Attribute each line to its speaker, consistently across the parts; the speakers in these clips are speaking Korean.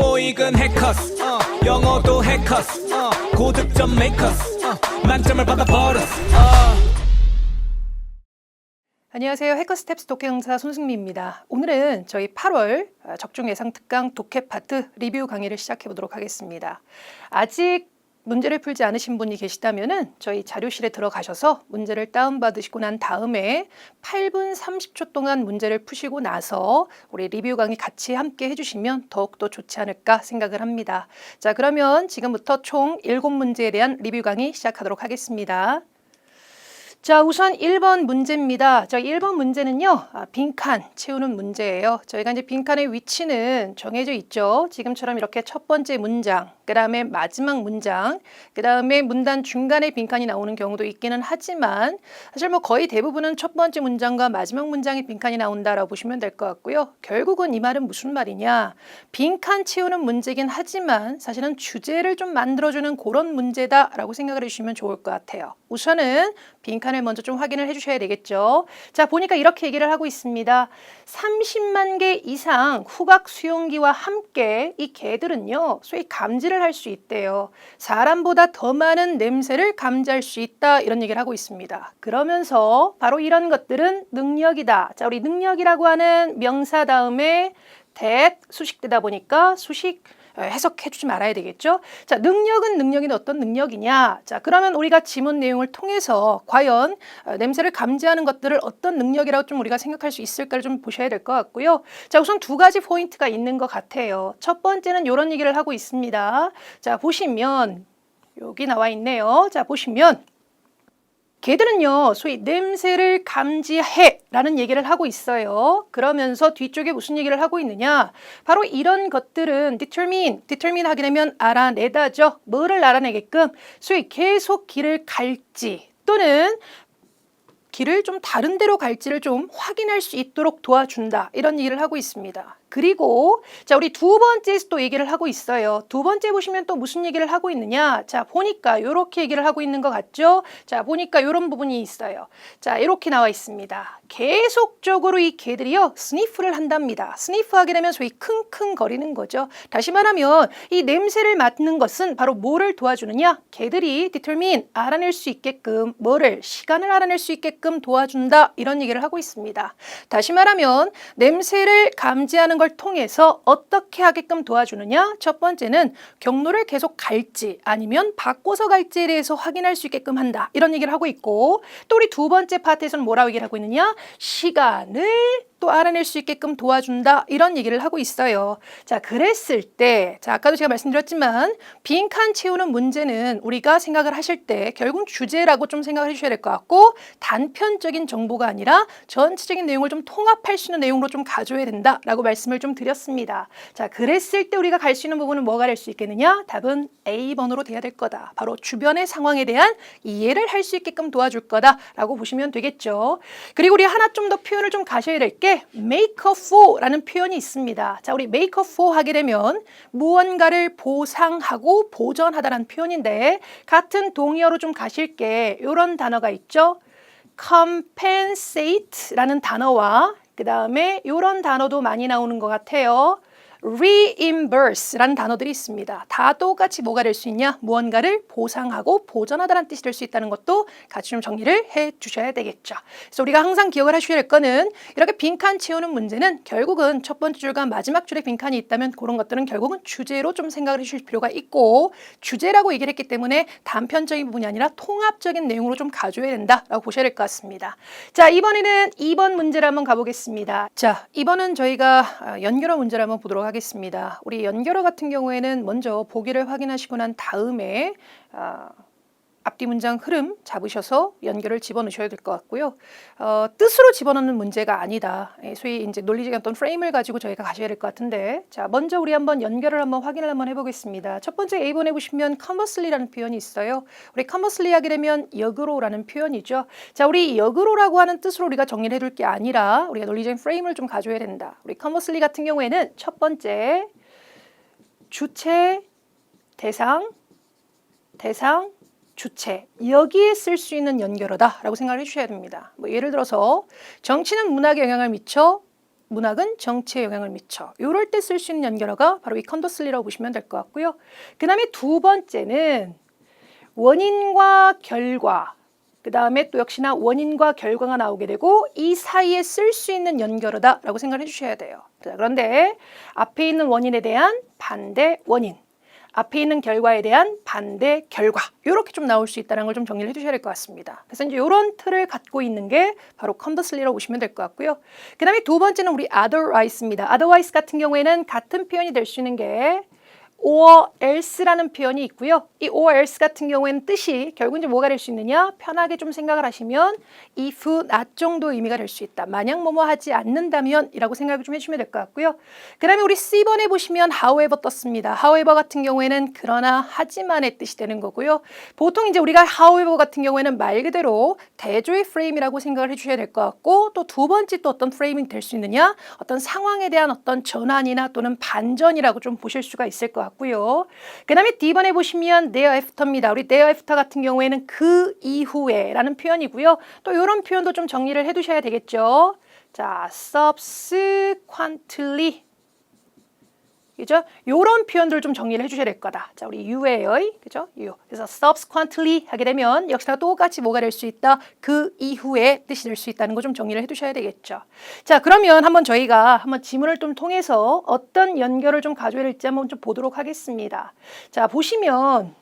Speaker 1: 토익은 해커스 영어도 해커스 고득점 메이커스 만점을 받아버렸어
Speaker 2: 안녕하세요. 해커스텝스 독해 강사 손승미입니다. 오늘은 저희 8월 적중 예상 특강 독해 파트 리뷰 강의를 시작해 보도록 하겠습니다. 아직 문제를 풀지 않으신 분이 계시다면 저희 자료실에 들어가셔서 문제를 다운받으시고 난 다음에 8분 30초 동안 문제를 푸시고 나서 우리 리뷰 강의 같이 함께 해주시면 더욱더 좋지 않을까 생각을 합니다. 자, 그러면 지금부터 총 7문제에 대한 리뷰 강의 시작하도록 하겠습니다. 자, 우선 1번 문제입니다. 자, 1번 문제는요, 빈칸 채우는 문제예요. 저희가 이제 빈칸의 위치는 정해져 있죠. 지금처럼 이렇게 첫 번째 문장, 그 다음에 마지막 문장, 그 다음에 문단 중간에 빈칸이 나오는 경우도 있기는 하지만 사실 뭐 거의 대부분은 첫 번째 문장과 마지막 문장에 빈칸이 나온다라고 보시면 될 것 같고요. 결국은 이 말은 무슨 말이냐? 빈칸 채우는 문제긴 하지만 사실은 주제를 좀 만들어주는 그런 문제다라고 생각을 해주시면 좋을 것 같아요. 우선은 빈칸을 먼저 좀 확인을 해주셔야 되겠죠. 자, 보니까 이렇게 얘기를 하고 있습니다. 30만 개 이상 후각 수용기와 함께 이 개들은요, 소위 감지를 할 수 있대요. 사람보다 더 많은 냄새를 감지할 수 있다, 이런 얘기를 하고 있습니다. 그러면서 바로 이런 것들은 능력이다. 자, 우리 능력이라고 하는 명사 다음에 that 수식되다 보니까 수식 해석해 주지 말아야 되겠죠. 자, 능력은 능력이 어떤 능력이냐? 자, 그러면 우리가 지문 내용을 통해서 과연 냄새를 감지하는 것들을 어떤 능력이라고 좀 우리가 생각할 수 있을까를 좀 보셔야 될 것 같고요. 자, 우선 두 가지 포인트가 있는 것 같아요. 첫 번째는 이런 얘기를 하고 있습니다. 자, 보시면 여기 나와 있네요. 자, 보시면 개들은요, 소위 냄새를 감지해 라는 얘기를 하고 있어요. 그러면서 뒤쪽에 무슨 얘기를 하고 있느냐? 바로 이런 것들은 determine 하게 되면 알아내다죠. 뭐를 알아내게끔? 소위 계속 길을 갈지 또는 길을 좀 다른 데로 갈지를 좀 확인할 수 있도록 도와준다. 이런 얘기를 하고 있습니다. 그리고 자, 우리 두 번째에서 또 얘기를 하고 있어요. 두 번째 보시면 또 무슨 얘기를 하고 있느냐? 자, 보니까 이렇게 얘기를 하고 있는 것 같죠? 자, 보니까 이런 부분이 있어요. 자, 이렇게 나와 있습니다. 계속적으로 이 개들이요, 스니프를 한답니다. 스니프 하게 되면 소위 킁킁거리는 거죠. 다시 말하면 이 냄새를 맡는 것은 바로 뭐를 도와주느냐? 개들이 determine 알아낼 수 있게끔 뭐를 시간을 알아낼 수 있게끔 도와준다. 이런 얘기를 하고 있습니다. 다시 말하면 냄새를 감지하는 걸 통해서 어떻게 하게끔 도와주느냐? 첫 번째는 경로를 계속 갈지 아니면 바꿔서 갈지에 대해서 확인할 수 있게끔 한다. 이런 얘기를 하고 있고 또 우리 두 번째 파트에서는 뭐라고 얘기를 하고 있느냐? 시간을 또 알아낼 수 있게끔 도와준다. 이런 얘기를 하고 있어요. 자, 그랬을 때, 자, 아까도 제가 말씀드렸지만 빈칸 채우는 문제는 우리가 생각을 하실 때 결국 주제라고 좀 생각을 해주셔야 될 것 같고 단편적인 정보가 아니라 전체적인 내용을 좀 통합할 수 있는 내용으로 좀 가져야 된다라고 말씀을 좀 드렸습니다. 자, 그랬을 때 우리가 갈 수 있는 부분은 뭐가 될 수 있겠느냐? 답은 A번으로 돼야 될 거다. 바로 주변의 상황에 대한 이해를 할 수 있게끔 도와줄 거다라고 보시면 되겠죠. 그리고 우리 하나 좀 더 표현을 좀 가셔야 될 게 make up for라는 표현이 있습니다. 자, 우리 make up for 하게 되면 무언가를 보상하고 보전하다라는 표현인데 같은 동의어로 좀 가실 게 이런 단어가 있죠. compensate라는 단어와 그 다음에 이런 단어도 많이 나오는 것 같아요. reimburse라는 단어들이 있습니다. 다 똑같이 뭐가 될 수 있냐? 무언가를 보상하고 보전하다라는 뜻이 될 수 있다는 것도 같이 좀 정리를 해 주셔야 되겠죠. 그래서 우리가 항상 기억을 하셔야 될 거는 이렇게 빈칸 채우는 문제는 결국은 첫 번째 줄과 마지막 줄에 빈칸이 있다면 그런 것들은 결국은 주제로 좀 생각을 해주실 필요가 있고 주제라고 얘기를 했기 때문에 단편적인 부분이 아니라 통합적인 내용으로 좀 가져야 된다라고 보셔야 될 것 같습니다. 자, 이번에는 2번 문제를 한번 가보겠습니다. 자, 이번은 저희가 연결어 문제를 한번 보도록 하겠습니다. 우리 연결어 같은 경우에는 먼저 보기를 확인하시고 난 다음에 앞뒤 문장 흐름 잡으셔서 연결을 집어넣으셔야 될 것 같고요. 뜻으로 집어넣는 문제가 아니다. 소위 이제 논리적인 어떤 프레임을 가지고 저희가 가셔야 될 것 같은데, 자, 먼저 우리 한번 연결을 한번 확인을 한번 해보겠습니다. 첫 번째 A번에 보시면 conversely라는 표현이 있어요. 우리 conversely 하게 되면 역으로라는 표현이죠. 자, 우리 역으로라고 하는 뜻으로 우리가 정리를 해둘 게 아니라 우리가 논리적인 프레임을 좀 가져야 된다. 우리 conversely 같은 경우에는 첫 번째 주체, 대상, 주체, 여기에 쓸 수 있는 연결어다라고 생각을 해주셔야 됩니다. 뭐 예를 들어서 정치는 문학에 영향을 미쳐 문학은 정치에 영향을 미쳐. 이럴 때 쓸 수 있는 연결어가 바로 이 컨버슬리라고 보시면 될 것 같고요. 그 다음에 두 번째는 원인과 결과, 그 다음에 또 역시나 원인과 결과가 나오게 되고 이 사이에 쓸 수 있는 연결어다라고 생각을 해주셔야 돼요. 자, 그런데 앞에 있는 원인에 대한 반대 원인, 앞에 있는 결과에 대한 반대 결과, 이렇게 좀 나올 수 있다는 걸 좀 정리를 해주셔야 될 것 같습니다. 그래서 이제 이런 틀을 갖고 있는 게 바로 컨버슬리라고 보시면 될 것 같고요. 그 다음에 두 번째는 우리 otherwise입니다. otherwise 같은 경우에는 같은 표현이 될 수 있는 게 or else라는 표현이 있고요. 이 or else 같은 경우에는 뜻이 결국 이제 뭐가 될 수 있느냐? 편하게 좀 생각을 하시면 if, not 정도 의미가 될 수 있다. 만약 뭐뭐 하지 않는다면 이라고 생각을 좀 해주시면 될 것 같고요. 그 다음에 우리 C번에 보시면 however 떴습니다. however 같은 경우에는 그러나 하지만의 뜻이 되는 거고요. 보통 이제 우리가 however 같은 경우에는 말 그대로 대조의 프레임이라고 생각을 해주셔야 될 것 같고 또 두 번째 또 어떤 프레임이 될 수 있느냐? 어떤 상황에 대한 어떤 전환이나 또는 반전이라고 좀 보실 수가 있을 것 같고요. 그 다음에 D번에 보시면 thereafter입니다. 우리 thereafter 같은 경우에는 그 이후에 라는 표현이고요. 또 이런 표현도 좀 정리를 해두셔야 되겠죠. 자, subsequently. 그죠? 요런 표현들을 좀 정리를 해주셔야 될 거다. 자, 우리 유의, 그죠? 유. 그래서 subsequently 하게 되면 역시나 똑같이 뭐가 될 수 있다? 그 이후에 뜻이 될 수 있다는 거 좀 정리를 해두셔야 되겠죠. 자, 그러면 한번 저희가 한번 지문을 좀 통해서 어떤 연결을 좀 가져야 될지 한번 좀 보도록 하겠습니다. 자, 보시면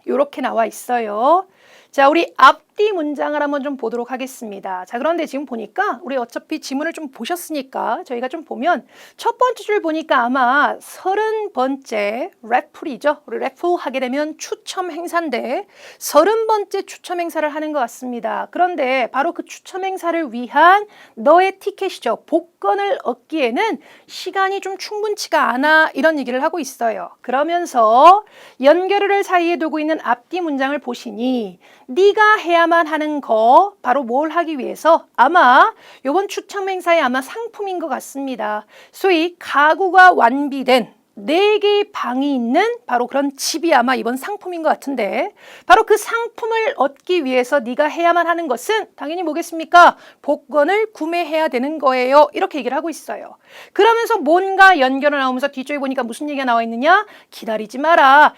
Speaker 2: 요렇게 나와 있어요. 자, 우리 앞뒤 문장을 한번 좀 보도록 하겠습니다. 자, 그런데 지금 보니까 우리 어차피 지문을 좀 보셨으니까 저희가 좀 보면 첫 번째 줄 보니까 아마 30번째 래플이죠. 우리 래플 하게 되면 추첨 행사인데 30번째 추첨 행사를 하는 것 같습니다. 그런데 바로 그 추첨 행사를 위한 너의 티켓이죠. 복권을 얻기에는 시간이 좀 충분치가 않아 이런 얘기를 하고 있어요. 그러면서 연결을 사이에 두고 있는 앞뒤 문장을 보시니 네가 해야만 하는 거 바로 뭘 하기 위해서 아마 이번 추첨 행사에 아마 상품인 것 같습니다. 소위 가구가 완비된 4개의 방이 있는 바로 그런 집이 아마 이번 상품인 것 같은데 바로 그 상품을 얻기 위해서 네가 해야만 하는 것은 당연히 뭐겠습니까? 복권을 구매해야 되는 거예요. 이렇게 얘기를 하고 있어요. 그러면서 뭔가 연결을 나오면서 뒤쪽에 보니까 무슨 얘기가 나와 있느냐? 기다리지 마라.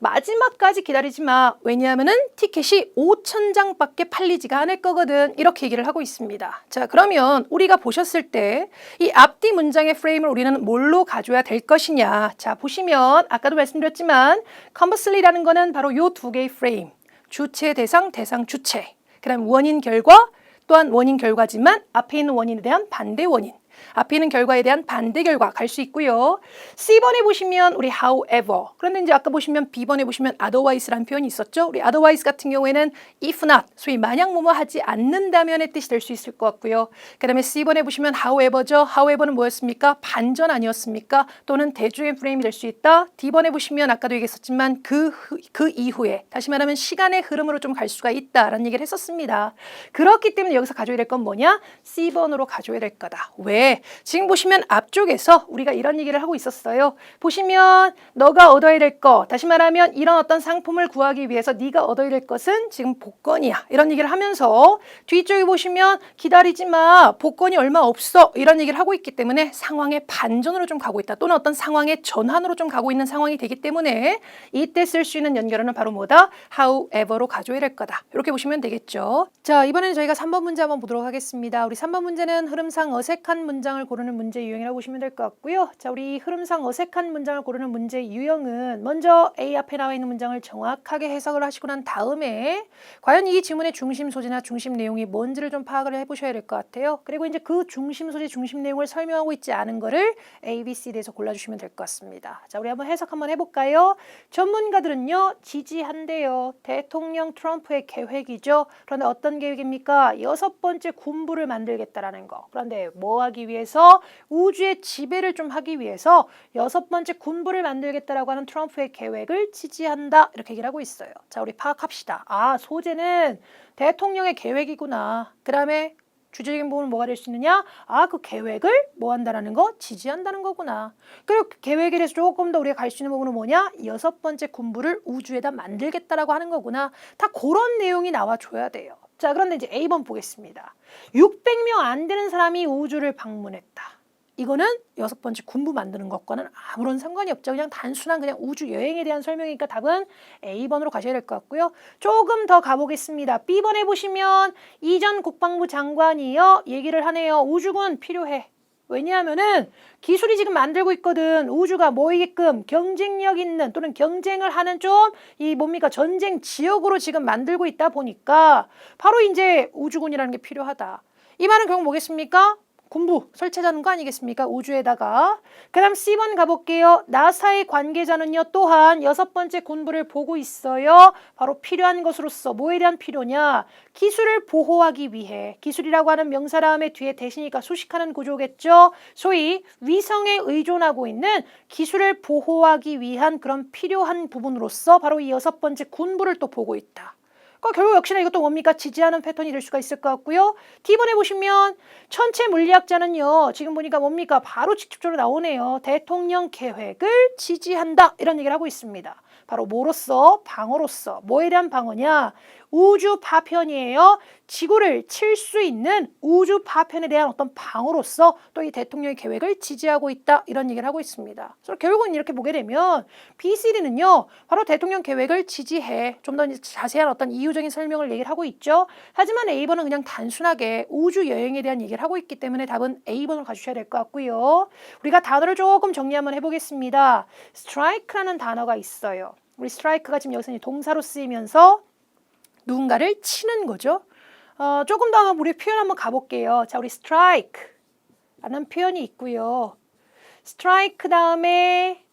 Speaker 2: 마지막까지 기다리지 마. 왜냐하면은 티켓이 5,000장밖에 팔리지가 않을 거거든. 이렇게 얘기를 하고 있습니다. 자, 그러면 우리가 보셨을 때 이 앞뒤 문장의 프레임을 우리는 뭘로 가져야 될 것이냐. 자, 보시면 아까도 말씀드렸지만 conversely라는 거는 바로 요 두 개의 프레임. 주체, 대상, 대상, 주체. 그 다음 원인, 결과, 또한 원인, 결과지만 앞에 있는 원인에 대한 반대 원인. 앞에 있는 결과에 대한 반대 결과 갈 수 있고요. C번에 보시면 우리 however. 그런데 이제 아까 보시면 B번에 보시면 otherwise라는 표현이 있었죠. 우리 otherwise 같은 경우에는 if not, 소위 만약 뭐뭐 하지 않는다면의 뜻이 될 수 있을 것 같고요. 그 다음에 C번에 보시면 however죠. however는 뭐였습니까? 반전 아니었습니까? 또는 대조의 프레임이 될 수 있다. D번에 보시면 아까도 얘기했었지만 그 이후에 다시 말하면 시간의 흐름으로 좀 갈 수가 있다라는 얘기를 했었습니다. 그렇기 때문에 여기서 가져야 될 건 뭐냐? C번으로 가져야 될 거다. 왜? 지금 보시면 앞쪽에서 우리가 이런 얘기를 하고 있었어요. 보시면 너가 얻어야 될 거, 다시 말하면 이런 어떤 상품을 구하기 위해서 네가 얻어야 될 것은 지금 복권이야. 이런 얘기를 하면서 뒤쪽에 보시면 기다리지 마. 복권이 얼마 없어. 이런 얘기를 하고 있기 때문에 상황의 반전으로 좀 가고 있다. 또는 어떤 상황의 전환으로 좀 가고 있는 상황이 되기 때문에 이때 쓸 수 있는 연결어는 바로 뭐다? however로 가져야 될 거다. 이렇게 보시면 되겠죠. 자, 이번에는 저희가 3번 문제 한번 보도록 하겠습니다. 우리 3번 문제는 흐름상 어색한 문장을 고르는 문제 유형이라고 보시면 될 것 같고요. 자, 우리 흐름상 어색한 문장을 고르는 문제 유형은 먼저 A 앞에 나와 있는 문장을 정확하게 해석을 하시고 난 다음에 과연 이 지문의 중심 소재나 중심 내용이 뭔지를 좀 파악을 해보셔야 될 것 같아요. 그리고 이제 그 중심 소재, 중심 내용을 설명하고 있지 않은 거를 A, B, C 대에서 골라주시면 될 것 같습니다. 자, 우리 한번 해석 한번 해볼까요? 전문가들은요, 지지한대요. 대통령 트럼프의 계획이죠. 그런데 어떤 계획입니까? 6번째 군부를 만들겠다라는 거. 그런데 뭐 하기 위해서? 우주의 지배를 좀 하기 위해서 6번째 군부를 만들겠다라고 하는 트럼프의 계획을 지지한다. 이렇게 얘기를 하고 있어요. 자, 우리 파악합시다. 아, 소재는 대통령의 계획이구나. 그 다음에 주제적인 부분은 뭐가 될 수 있느냐? 아, 그 계획을 뭐 한다라는 거? 지지한다는 거구나. 그리고 그 계획에 대해서 조금 더 우리가 갈 수 있는 부분은 뭐냐? 6번째 군부를 우주에다 만들겠다라고 하는 거구나. 다 그런 내용이 나와줘야 돼요. 자, 그런데 이제 A번 보겠습니다. 600명 안 되는 사람이 우주를 방문했다. 이거는 6번째 군부 만드는 것과는 아무런 상관이 없죠. 그냥 단순한 그냥 우주 여행에 대한 설명이니까 답은 A번으로 가셔야 될 것 같고요. 조금 더 가보겠습니다. B번에 보시면 이전 국방부 장관이요. 얘기를 하네요. 우주군 필요해. 왜냐하면은 기술이 지금 만들고 있거든. 우주가 모이게끔 경쟁력 있는 또는 경쟁을 하는 좀 이 뭡니까 전쟁 지역으로 지금 만들고 있다 보니까 바로 이제 우주군이라는 게 필요하다. 이 말은 결국 뭐겠습니까? 군부 설치하자는 거 아니겠습니까? 우주에다가. 그 다음 C번 가볼게요. 나사의 관계자는요 또한 6번째 군부를 보고 있어요. 바로 필요한 것으로서 뭐에 대한 필요냐? 기술을 보호하기 위해. 기술이라고 하는 명사 다음에 뒤에 대시니까 수식하는 구조겠죠. 소위 위성에 의존하고 있는 기술을 보호하기 위한 그런 필요한 부분으로서 바로 이 6번째 군부를 또 보고 있다. 그러니까 결국 역시나 이것도 뭡니까? 지지하는 패턴이 될 수가 있을 것 같고요. D번에 보시면 천체 물리학자는요. 지금 보니까 뭡니까? 바로 직접적으로 나오네요. 대통령 계획을 지지한다. 이런 얘기를 하고 있습니다. 바로 뭐로서? 방어로서. 뭐에 대한 방어냐? 우주 파편이에요. 지구를 칠 수 있는 우주 파편에 대한 어떤 방어로서 또 이 대통령의 계획을 지지하고 있다. 이런 얘기를 하고 있습니다. 그래서 결국은 이렇게 보게 되면 BCD는요. 바로 대통령 계획을 지지해. 좀 더 자세한 어떤 이유적인 설명을 얘기를 하고 있죠. 하지만 A번은 그냥 단순하게 우주 여행에 대한 얘기를 하고 있기 때문에 답은 A번으로 가주셔야 될 것 같고요. 우리가 단어를 조금 정리 한번 해보겠습니다. strike라는 단어가 있어요. 우리 strike가 지금 여기서 동사로 쓰이면서 누군가를 치는 거죠. 조금 더 우리 표현 한번 가볼게요. 자, 우리 strike라는 표현이 있고요. strike 다음에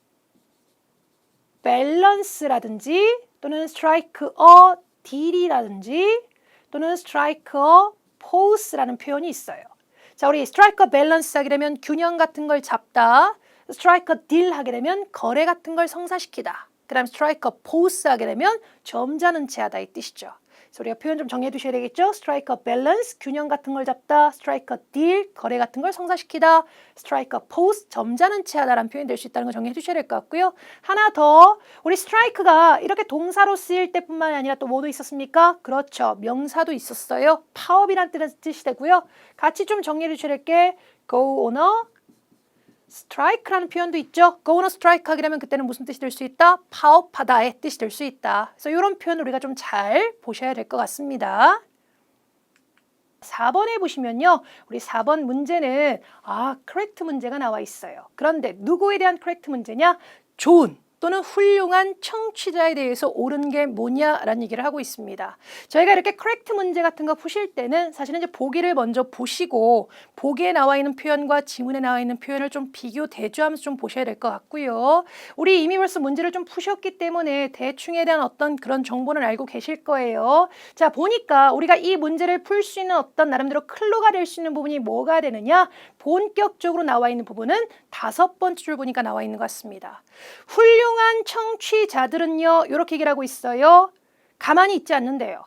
Speaker 2: balance라든지 또는 strike a deal이라든지 또는 strike a pose라는 표현이 있어요. 자, 우리 strike a balance 하게 되면 균형 같은 걸 잡다. strike a deal 하게 되면 거래 같은 걸 성사시키다. 그 다음 strike a pose 하게 되면 점잖은 채 하다 이 뜻이죠. 그래서 우리가 표현 좀 정리해 두셔야 되겠죠. strike a balance, 균형 같은 걸 잡다. strike a deal, 거래 같은 걸 성사시키다. strike a pose, 점잖은 채 하다라는 표현이 될 수 있다는 거 정리해 두셔야 될 것 같고요. 하나 더, 우리 strike가 이렇게 동사로 쓰일 때뿐만 아니라 또 뭐도 있었습니까? 그렇죠. 명사도 있었어요. 파업이라는 뜻이 되고요. 같이 좀 정리해 주셔야 될 게 go on a strike라는 표현도 있죠. go on a strike 하게 되면 그때는 무슨 뜻이 될 수 있다? 파업하다의 뜻이 될 수 있다. 그래서 이런 표현을 우리가 좀 잘 보셔야 될 것 같습니다. 4번에 보시면요. 우리 4번 문제는 correct 문제가 나와 있어요. 그런데 누구에 대한 correct 문제냐? 좋은 또는 훌륭한 청취자에 대해서 옳은 게 뭐냐라는 얘기를 하고 있습니다. 저희가 이렇게 correct 문제 같은 거 푸실 때는 사실은 이제 보기를 먼저 보시고 보기에 나와 있는 표현과 지문에 나와 있는 표현을 좀 비교 대조하면서 좀 보셔야 될 것 같고요. 우리 이미 벌써 문제를 좀 푸셨기 때문에 대충에 대한 어떤 그런 정보는 알고 계실 거예요. 자, 보니까 우리가 이 문제를 풀 수 있는 어떤 나름대로 클로가 될 수 있는 부분이 뭐가 되느냐? 본격적으로 나와 있는 부분은 5번째 줄 보니까 나와 있는 것 같습니다. 훌륭한 청취자들은요, 이렇게 얘기를 하고 있어요. 가만히 있지 않는데요.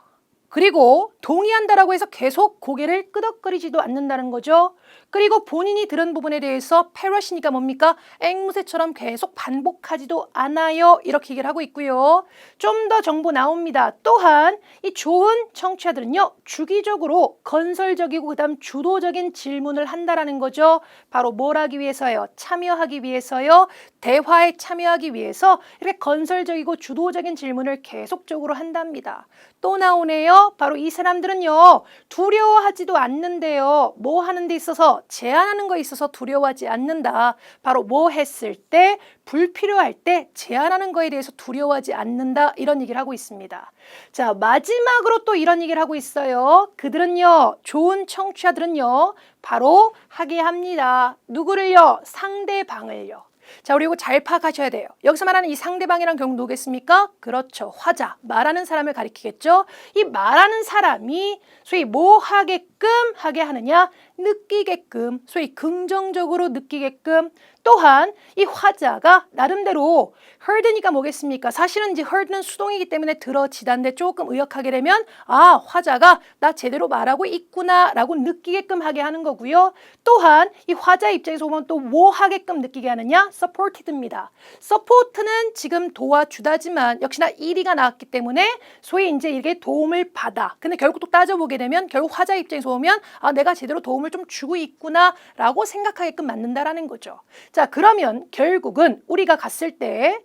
Speaker 2: 그리고 동의한다라고 해서 계속 고개를 끄덕거리지도 않는다는 거죠. 그리고 본인이 들은 부분에 대해서 패러시니까 뭡니까? 앵무새처럼 계속 반복하지도 않아요. 이렇게 얘기를 하고 있고요. 좀 더 정보 나옵니다. 또한 이 좋은 청취자들은요. 주기적으로 건설적이고 그다음 주도적인 질문을 한다라는 거죠. 바로 뭘 하기 위해서요? 참여하기 위해서요. 대화에 참여하기 위해서 이렇게 건설적이고 주도적인 질문을 계속적으로 한답니다. 또 나오네요. 바로 이 사람들은요. 두려워하지도 않는데요. 뭐 하는 데 있어서 제안하는 거에 있어서 두려워하지 않는다. 바로 뭐 했을 때 불필요할 때 제안하는 거에 대해서 두려워하지 않는다. 이런 얘기를 하고 있습니다. 자, 마지막으로 또 이런 얘기를 하고 있어요. 그들은요. 좋은 청취자들은요. 바로 하게 합니다. 누구를요? 상대방을요. 자, 우리 이거 잘 파악하셔야 돼요. 여기서 말하는 이 상대방이란 경우 누구겠습니까? 그렇죠. 화자, 말하는 사람을 가리키겠죠. 이 말하는 사람이 소위 뭐 하게끔 하게 하느냐? 느끼게끔, 소위 긍정적으로 느끼게끔, 또한 이 화자가 나름대로 heard니까 뭐겠습니까? 사실은 이제 heard는 수동이기 때문에 들어지다인데 조금 의역하게 되면 아, 화자가 나 제대로 말하고 있구나 라고 느끼게끔 하게 하는 거고요. 또한 이 화자 입장에서 보면 또 뭐 하게끔 느끼게 하느냐? supported입니다. support는 지금 도와주다지만 역시나 ed가 나왔기 때문에 소위 이제 이게 도움을 받아. 근데 결국 또 따져보게 되면 결국 화자 입장에서 보면 아, 내가 제대로 도움을 좀 주고 있구나 라고 생각하게끔 만든다라는 거죠. 자, 그러면 결국은 우리가 갔을 때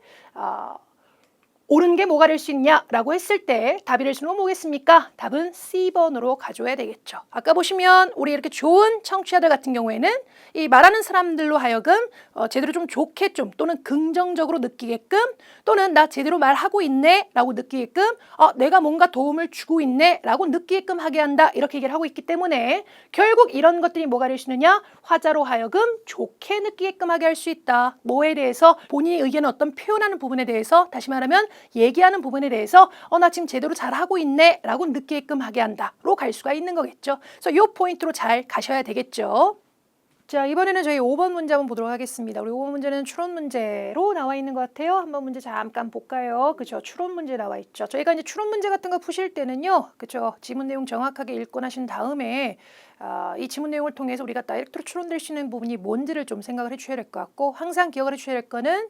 Speaker 2: 옳은 게 뭐가 될 수 있냐라고 했을 때 답이 될 수는 뭐겠습니까? 답은 C번으로 가져야 되겠죠. 아까 보시면 우리 이렇게 좋은 청취자들 같은 경우에는 이 말하는 사람들로 하여금 제대로 좀 좋게 좀 또는 긍정적으로 느끼게끔 또는 나 제대로 말하고 있네 라고 느끼게끔 내가 뭔가 도움을 주고 있네 라고 느끼게끔 하게 한다 이렇게 얘기를 하고 있기 때문에 결국 이런 것들이 뭐가 될 수 있느냐? 화자로 하여금 좋게 느끼게끔 하게 할 수 있다. 뭐에 대해서 본인의 의견을 어떤 표현하는 부분에 대해서 다시 말하면 얘기하는 부분에 대해서 나 지금 제대로 잘하고 있네 라고 느끼게끔 하게 한다로 갈 수가 있는 거겠죠. 그래서 이 포인트로 잘 가셔야 되겠죠. 자, 이번에는 저희 5번 문제 한번 보도록 하겠습니다. 우리 5번 문제는 추론 문제로 나와 있는 것 같아요. 한번 문제 잠깐 볼까요? 그죠? 추론 문제 나와 있죠. 저희가 이제 추론 문제 같은 거 푸실 때는요. 그죠? 지문 내용 정확하게 읽고 나신 다음에 이 지문 내용을 통해서 우리가 다이렉트로 추론될 수 있는 부분이 뭔지를 좀 생각을 해주셔야 될 것 같고 항상 기억을 해주셔야 될 거는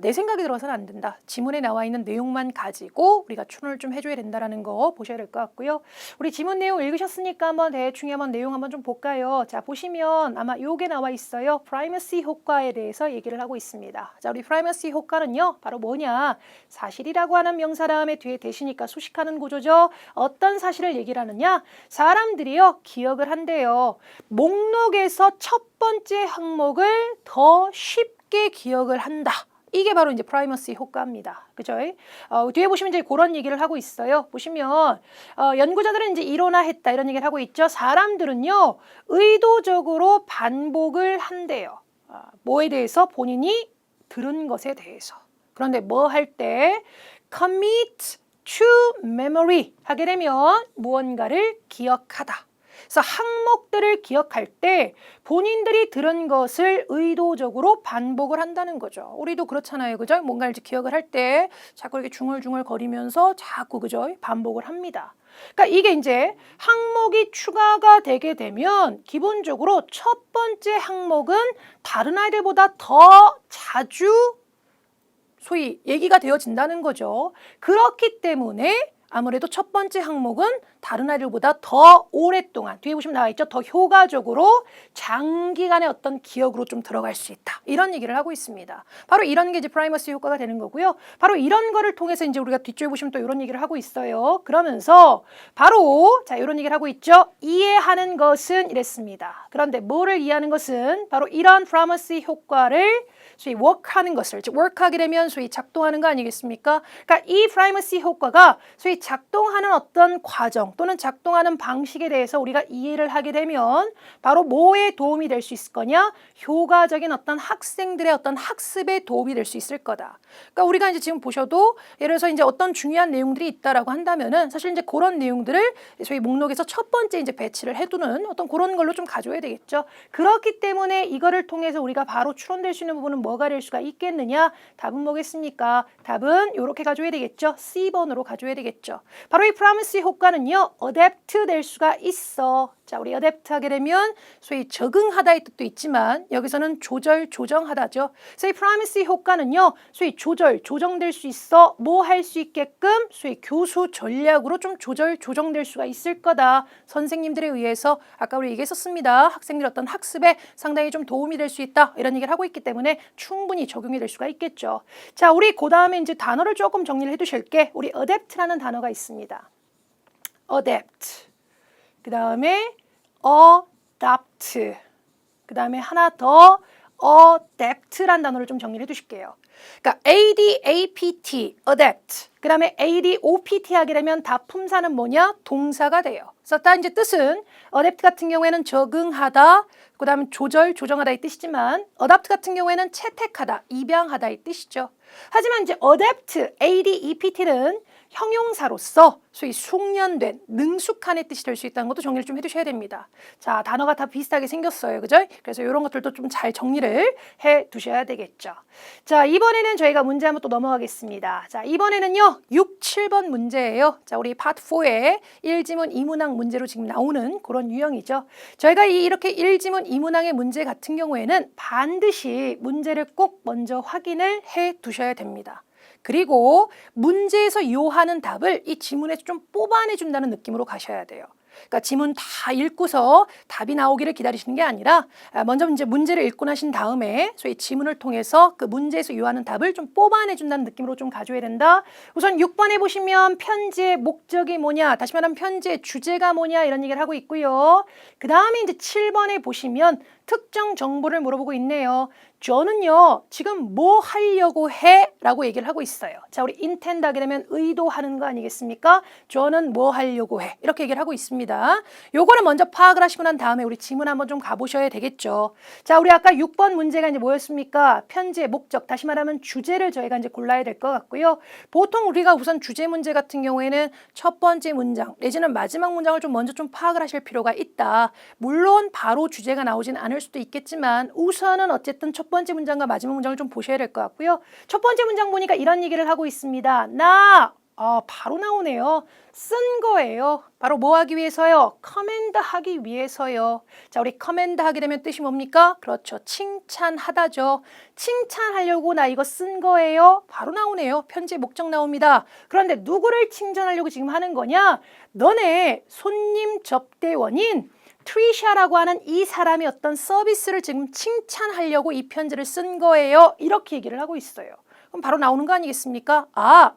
Speaker 2: 내 생각이 들어서는 안 된다. 지문에 나와 있는 내용만 가지고 우리가 추론을 좀 해줘야 된다는 거 보셔야 될 것 같고요. 우리 지문 내용 읽으셨으니까 한번 대충 한번 내용 한번 좀 볼까요? 자, 보시면 아마 요게 나와 있어요. 프라이머시 효과에 대해서 얘기를 하고 있습니다. 자, 우리 프라이머시 효과는요. 바로 뭐냐? 사실이라고 하는 명사 다음에 뒤에 대시니까 수식하는 구조죠. 어떤 사실을 얘기를 하느냐? 사람들이요. 기억을 한대요. 목록에서 첫 번째 항목을 더 쉽게 기억을 한다. 이게 바로 이제 프라이머시 효과입니다. 그죠? 뒤에 보시면 이제 그런 얘기를 하고 있어요. 보시면 연구자들은 이제 이로나 했다 이런 얘기를 하고 있죠. 사람들은요 의도적으로 반복을 한대요. 뭐에 대해서? 본인이 들은 것에 대해서. 그런데 뭐 할 때? commit to memory 하게 되면 무언가를 기억하다. 그래서 항목들을 기억할 때 본인들이 들은 것을 의도적으로 반복을 한다는 거죠. 우리도 그렇잖아요. 그죠? 뭔가를 이제 기억을 할 때 자꾸 이렇게 중얼중얼 거리면서 자꾸 그죠? 반복을 합니다. 그러니까 이게 이제 항목이 추가가 되게 되면 기본적으로 첫 번째 항목은 다른 아이들보다 더 자주 소위 얘기가 되어진다는 거죠. 그렇기 때문에 아무래도 첫 번째 항목은 다른 아이들보다 더 오랫동안 뒤에 보시면 나와 있죠. 더 효과적으로 장기간의 어떤 기억으로 좀 들어갈 수 있다. 이런 얘기를 하고 있습니다. 바로 이런 게 이제 프라이머시 효과가 되는 거고요. 바로 이런 거를 통해서 이제 우리가 뒤쪽에 보시면 또 이런 얘기를 하고 있어요. 그러면서 바로 자 이런 얘기를 하고 있죠. 이해하는 것은 이랬습니다. 그런데 뭐를 이해하는 것은 바로 이런 프라이머시 효과를 소위 work하는 것을 즉 work하게 되면 소위 작동하는 거 아니겠습니까? 그러니까 이 프라이머시 효과가 소위 작동하는 어떤 과정 또는 작동하는 방식에 대해서 우리가 이해를 하게 되면 바로 뭐에 도움이 될 수 있을 거냐? 효과적인 어떤 학생들의 어떤 학습에 도움이 될 수 있을 거다. 그러니까 우리가 이제 지금 보셔도 예를 들어서 이제 어떤 중요한 내용들이 있다라고 한다면은 사실 이제 그런 내용들을 저희 목록에서 첫 번째 이제 배치를 해두는 어떤 그런 걸로 좀 가져야 되겠죠. 그렇기 때문에 이거를 통해서 우리가 바로 추론될 수 있는 부분은 뭐가 될 수가 있겠느냐? 답은 뭐겠습니까? 답은 이렇게 가져야 되겠죠. C번으로 가져야 되겠죠. 바로 이 프라이머시 효과는요. adapt 될 수가 있어. 자, 우리 adapt 하게 되면 소위 적응하다의 뜻도 있지만 여기서는 조절, 조정하다죠. 그래서 이 프라이머시 효과는요. 소위 조절, 조정될 수 있어. 뭐 할 수 있게끔 소위 교수 전략으로 좀 조절, 조정될 수가 있을 거다. 선생님들에 의해서 아까 우리 얘기했었습니다. 학생들 어떤 학습에 상당히 좀 도움이 될 수 있다. 이런 얘기를 하고 있기 때문에 충분히 적용이 될 수가 있겠죠. 자, 우리 그 다음에 이제 단어를 조금 정리를 해두실게. 우리 adapt라는 단어가 있습니다. adapt. 그 다음에 adopt. 그 다음에 하나 더 adapt라는 단어를 좀 정리를 해두실게요. 그러니까 ADAPT, adapt. 그 다음에 ADOPT 하게 되면 다 품사는 뭐냐? 동사가 돼요. 그래서 다 이제 뜻은 adapt 같은 경우에는 적응하다, 그 다음에 조절, 조정하다 이 뜻이지만 adopt 같은 경우에는 채택하다, 입양하다 이 뜻이죠. 하지만 이제 adapt, ADEPT는 형용사로서 소위 숙련된, 능숙한의 뜻이 될 수 있다는 것도 정리를 좀 해두셔야 됩니다. 자, 단어가 다 비슷하게 생겼어요. 그죠? 그래서 이런 것들도 좀 잘 정리를 해 두셔야 되겠죠. 자, 이번에는 저희가 문제 한번 또 넘어가겠습니다. 자, 이번에는요, 6, 7번 문제예요. 자, 우리 파트 4의 1지문 2문항 문제로 지금 나오는 그런 유형이죠. 저희가 이렇게 1지문 2문항의 문제 같은 경우에는 반드시 문제를 꼭 먼저 확인을 해 두셔야 됩니다. 그리고 문제에서 요하는 답을 이 지문에서 좀 뽑아내준다는 느낌으로 가셔야 돼요. 그러니까 지문 다 읽고서 답이 나오기를 기다리시는 게 아니라 먼저 이제 문제를 읽고 나신 다음에 소위 지문을 통해서 그 문제에서 요하는 답을 좀 뽑아내준다는 느낌으로 좀 가져야 된다. 우선 6번에 보시면 편지의 목적이 뭐냐, 다시 말하면 편지의 주제가 뭐냐 이런 얘기를 하고 있고요. 그 다음에 이제 7번에 보시면 특정 정보를 물어보고 있네요. 저는요 지금 뭐 하려고 해? 라고 얘기를 하고 있어요. 자, 우리 intend 하게 되면 의도하는 거 아니겠습니까? 저는 뭐 하려고 해? 이렇게 얘기를 하고 있습니다. 요거는 먼저 파악을 하시고 난 다음에 우리 지문 한번 좀 가보셔야 되겠죠. 자, 우리 아까 6번 문제가 이제 뭐였습니까? 편지의 목적, 다시 말하면 주제를 저희가 이제 골라야 될 것 같고요. 보통 우리가 우선 주제 문제 같은 경우에는 첫 번째 문장 내지는 마지막 문장을 좀 먼저 좀 파악을 하실 필요가 있다. 물론 바로 주제가 나오진 않을 수도 있겠지만 우선은 어쨌든 첫 번째 문장과 마지막 문장을 좀 보셔야 될 것 같고요. 첫 번째 문장 보니까 이런 얘기를 하고 있습니다. 바로 나오네요. 쓴 거예요. 바로 뭐 하기 위해서요? 커맨드 하기 위해서요. 자, 우리 커맨드 하게 되면 뜻이 뭡니까? 그렇죠. 칭찬하다죠. 칭찬하려고 나 이거 쓴 거예요. 바로 나오네요. 편지의 목적 나옵니다. 그런데 누구를 칭찬하려고 지금 하는 거냐? 너네 손님 접대원인 트리샤라고 하는 이 사람이 어떤 서비스를 지금 칭찬하려고 이 편지를 쓴 거예요. 이렇게 얘기를 하고 있어요. 그럼 바로 나오는 거 아니겠습니까?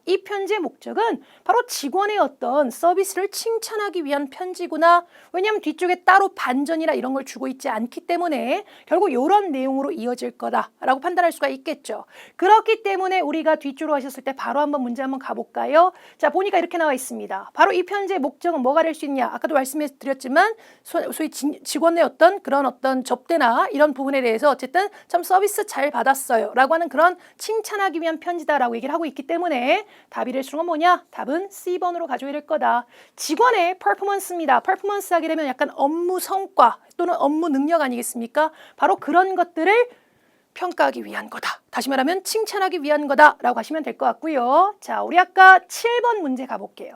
Speaker 2: 이 편지의 목적은 바로 직원의 어떤 서비스를 칭찬하기 위한 편지구나. 왜냐하면 뒤쪽에 따로 반전이나 이런 걸 주고 있지 않기 때문에 결국 이런 내용으로 이어질 거다라고 판단할 수가 있겠죠. 그렇기 때문에 우리가 뒤쪽으로 하셨을 때 바로 한번 문제 한번 가볼까요? 자, 보니까 이렇게 나와 있습니다. 바로 이 편지의 목적은 뭐가 될 수 있냐? 아까도 말씀드렸지만 소위 직원의 어떤 그런 어떤 접대나 이런 부분에 대해서 어쨌든 참 서비스 잘 받았어요 라고 하는 그런 칭찬하기 위한 편지다라고 얘기를 하고 있기 때문에 답이 될 수는 뭐냐? 답은 C번으로 가져야 될 거다. 직원의 퍼포먼스입니다. 퍼포먼스 하게 되면 약간 업무 성과 또는 업무 능력 아니겠습니까? 바로 그런 것들을 평가하기 위한 거다. 다시 말하면 칭찬하기 위한 거다라고 하시면 될 것 같고요. 자, 우리 아까 7번 문제 가볼게요.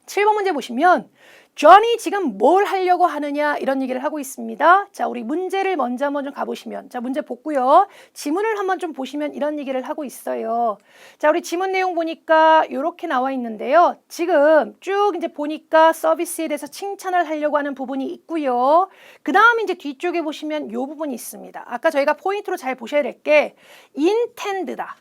Speaker 2: 7번 문제 보시면 존이 지금 뭘 하려고 하느냐 이런 얘기를 하고 있습니다. 자, 우리 문제를 먼저 한번 좀 가보시면, 자, 문제 보고요. 지문을 한번 좀 보시면 이런 얘기를 하고 있어요. 자, 우리 지문 내용 보니까 이렇게 나와 있는데요. 지금 쭉 이제 보니까 서비스에 대해서 칭찬을 하려고 하는 부분이 있고요. 그 다음에 이제 뒤쪽에 보시면 이 부분이 있습니다. 아까 저희가 포인트로 잘 보셔야 될 게 intend다.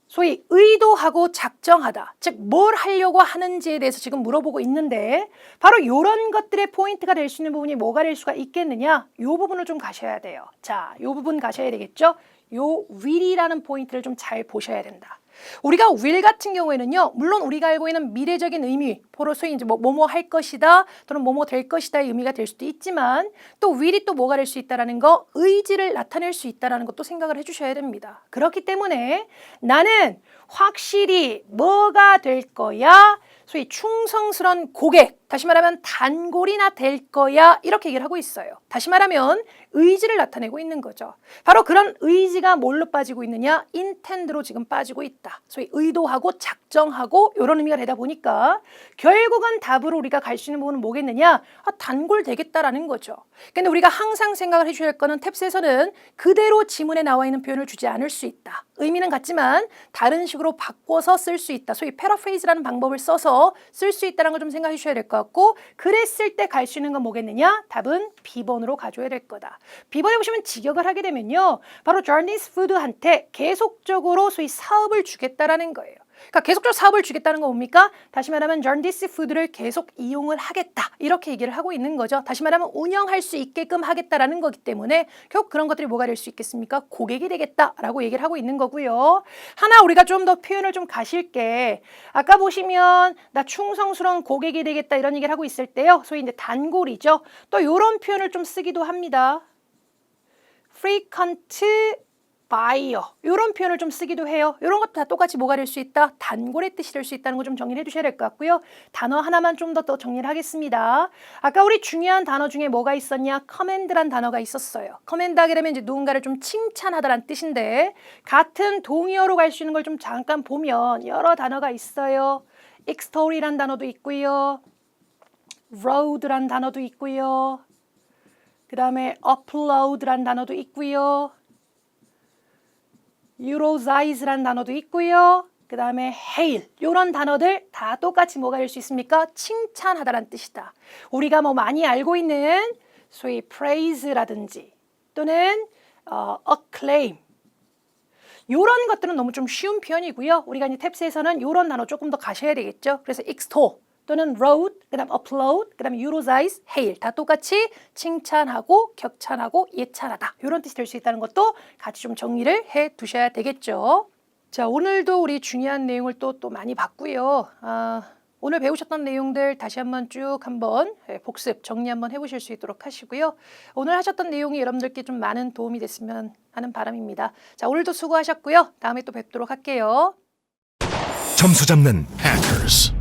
Speaker 2: 소위 의도하고 작정하다, 즉 뭘 하려고 하는지에 대해서 지금 물어보고 있는데 바로 이런 것들의 포인트가 될 수 있는 부분이 뭐가 될 수가 있겠느냐? 이 부분을 좀 가셔야 돼요. 자, 이 부분 가셔야 되겠죠? 요 will이라는 포인트를 좀 잘 보셔야 된다. 우리가 will 같은 경우에는요, 물론 우리가 알고 있는 미래적인 의미, 소위 이제 뭐뭐 할 것이다 또는 뭐뭐 될 것이다의 의미가 될 수도 있지만 또 will이 또 뭐가 될 수 있다라는 거, 의지를 나타낼 수 있다라는 것도 생각을 해주셔야 됩니다. 그렇기 때문에 나는 확실히 뭐가 될 거야? 소위 충성스러운 고객, 다시 말하면 단골이나 될 거야 이렇게 얘기를 하고 있어요. 다시 말하면 의지를 나타내고 있는 거죠. 바로 그런 의지가 뭘로 빠지고 있느냐? intend로 지금 빠지고 있다. 소위 의도하고 작정하고 이런 의미가 되다 보니까 결국은 답으로 우리가 갈 수 있는 부분은 뭐겠느냐? 단골 되겠다라는 거죠. 근데 우리가 항상 생각을 해줘야 할 거는 탭스에서는 그대로 지문에 나와 있는 표현을 주지 않을 수 있다. 의미는 같지만 다른 식으로 바꿔서 쓸 수 있다. 소위 패러프레이즈라는 방법을 써서 쓸 수 있다는 걸 좀 생각해 주셔야 될 것 같고, 그랬을 때 갈 수 있는 건 뭐겠느냐? 답은 B번으로 가져야 될 거다. B번에 보시면 직역을 하게 되면요, 바로 Journey's Food한테 계속적으로 소위 사업을 주겠다라는 거예요. 그러니까 계속적으로 사업을 주겠다는 건 뭡니까? 다시 말하면 Journey's Food를 계속 이용을 하겠다 이렇게 얘기를 하고 있는 거죠. 다시 말하면 운영할 수 있게끔 하겠다라는 거기 때문에 결국 그런 것들이 뭐가 될 수 있겠습니까? 고객이 되겠다라고 얘기를 하고 있는 거고요. 하나 우리가 좀 더 표현을 좀 가실게. 아까 보시면 나 충성스러운 고객이 되겠다 이런 얘기를 하고 있을 때요, 소위 이제 단골이죠. 또 이런 표현을 좀 쓰기도 합니다. frequent fire 이런 표현을 좀 쓰기도 해요. 이런 것도 다 똑같이 뭐가 될 수 있다? 단골의 뜻이 될 수 있다는 거 좀 정리를 해두셔야 될 것 같고요. 단어 하나만 좀 더 정리를 하겠습니다. 아까 우리 중요한 단어 중에 뭐가 있었냐? command란 단어가 있었어요. command 하게 되면 이제 누군가를 좀 칭찬하다라는 뜻인데 같은 동의어로 갈 수 있는 걸 좀 잠깐 보면 여러 단어가 있어요. extol이란 단어도 있고요. road란 단어도 있고요. 그 다음에 upload란 단어도 있고요. eulogize란 단어도 있고요. 그 다음에 hail 이런 단어들 다 똑같이 뭐가 될 수 있습니까? 칭찬하다라는 뜻이다. 우리가 뭐 많이 알고 있는 소위 praise라든지 또는 acclaim 이런 것들은 너무 좀 쉬운 표현이고요. 우리가 이제 탭스에서는 이런 단어 조금 더 가셔야 되겠죠. 그래서 extol 또는 road, 그 다음 upload, 그 다음에 eulogize, hail 다 똑같이 칭찬하고 격찬하고 예찬하다 이런 뜻이 될 수 있다는 것도 같이 좀 정리를 해 두셔야 되겠죠. 자, 오늘도 우리 중요한 내용을 또 많이 봤고요. 오늘 배우셨던 내용들 다시 한번 쭉 한번 복습 정리 한번 해보실 수 있도록 하시고요. 오늘 하셨던 내용이 여러분들께 좀 많은 도움이 됐으면 하는 바람입니다. 자, 오늘도 수고하셨고요. 다음에 또 뵙도록 할게요.
Speaker 3: 점수 잡는 Hackers.